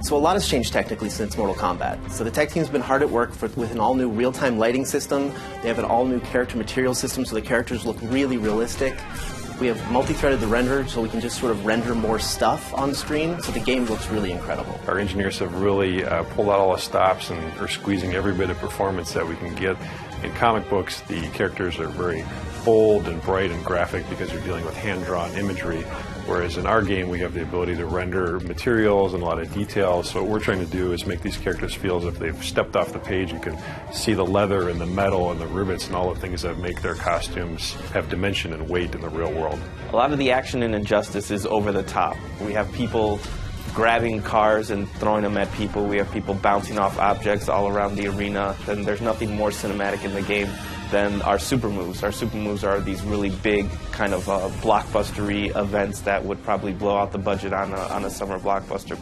So a lot has changed technically since Mortal Kombat. So the tech team's been hard at work with an all-new real-time lighting system. They have an all-new character material system, so the characters look really realistic. We have multi-threaded the renderer, so we can just sort of render more stuff on the screen, so the game looks really incredible. Our engineers have really pulled out all the stops and are squeezing every bit of performance that we can get. In comic books, the characters are very bold and bright and graphic because you're dealing with hand-drawn imagery, whereas in our game we have the ability to render materials and a lot of details. So what we're trying to do is make these characters feel as if they've stepped off the page. You can see the leather and the metal and the rivets and all the things that make their costumes have dimension and weight in the real world. A lot of the action in Injustice is over the top. We have people grabbing cars and throwing them at people. We have people bouncing off objects all around the arena. And there's nothing more cinematic in the game than our super moves. Our super moves are these really big kind of blockbustery events that would probably blow out the budget on a summer blockbuster.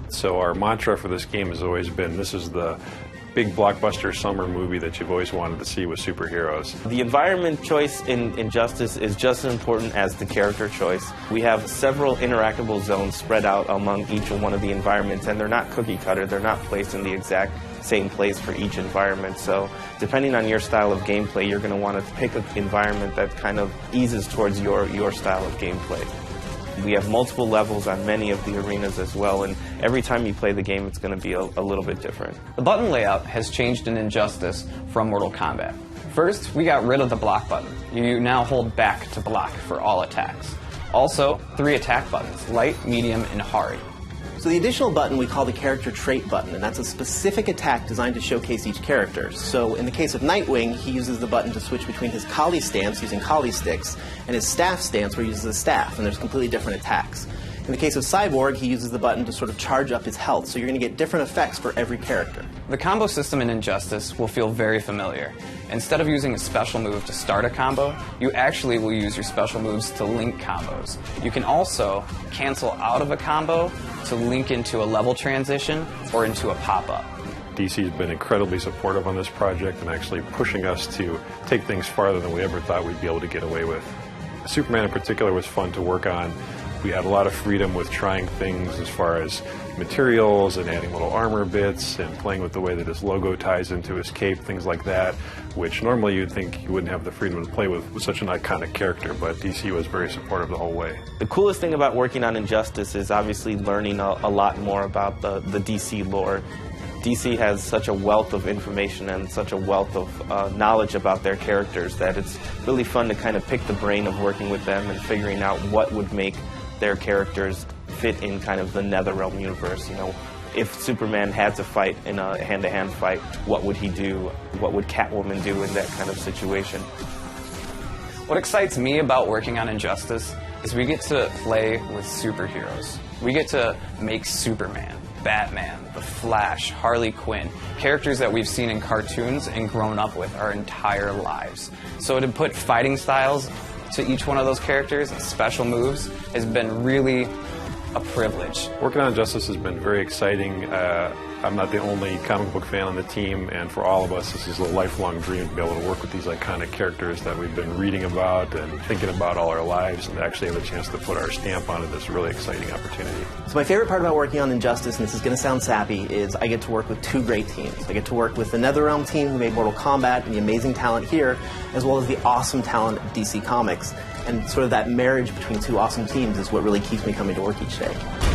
So our mantra for this game has always been, this is the big blockbuster summer movie that you've always wanted to see with superheroes. The environment choice in Injustice is just as important as the character choice. We have several interactable zones spread out among each one of the environments, and they're not cookie cutter. They're not placed in the exact same place for each environment. So depending on your style of gameplay, you're going to want to pick an environment that kind of eases towards your style of gameplay. We have multiple levels on many of the arenas as well, and every time you play the game, it's going to be a little bit different. The button layout has changed in Injustice from Mortal Kombat. First, we got rid of the block button. You now hold back to block for all attacks. Also, 3 attack buttons, light, medium, and hard. So the additional button we call the character trait button, and that's a specific attack designed to showcase each character. So in the case of Nightwing, he uses the button to switch between his collie stance using collie sticks and his staff stance where he uses a staff, and there's completely different attacks. In the case of Cyborg, he uses the button to sort of charge up his health, so you're going to get different effects for every character. The combo system in Injustice will feel very familiar. Instead of using a special move to start a combo, you actually will use your special moves to link combos. You can also cancel out of a combo to link into a level transition or into a pop-up. DC has been incredibly supportive on this project and actually pushing us to take things farther than we ever thought we'd be able to get away with. Superman in particular was fun to work on. We had a lot of freedom with trying things as far as materials and adding little armor bits and playing with the way that his logo ties into his cape, things like that, which normally you'd think you wouldn't have the freedom to play with such an iconic character, but DC was very supportive the whole way. The coolest thing about working on Injustice is obviously learning a lot more about the DC lore. DC has such a wealth of information and such a wealth of knowledge about their characters that it's really fun to kind of pick the brain of working with them and figuring out what would make their characters fit in kind of the NetherRealm universe. You know, if Superman had to fight in a hand-to-hand fight, what would he do? What would Catwoman do in that kind of situation? What excites me about working on Injustice is we get to play with superheroes. We get to make Superman, Batman, The Flash, Harley Quinn, characters that we've seen in cartoons and grown up with our entire lives. So to put fighting styles to each one of those characters and special moves has been really a privilege. Working on Injustice has been very exciting. I'm not the only comic book fan on the team, and for all of us, this is a lifelong dream to be able to work with these iconic characters that we've been reading about and thinking about all our lives, and to actually have a chance to put our stamp on it is a really exciting opportunity. So my favorite part about working on Injustice, and this is going to sound sappy, is I get to work with 2 great teams. I get to work with the NetherRealm team who made Mortal Kombat and the amazing talent here, as well as the awesome talent of DC Comics. And sort of that marriage between 2 awesome teams is what really keeps me coming to work each day.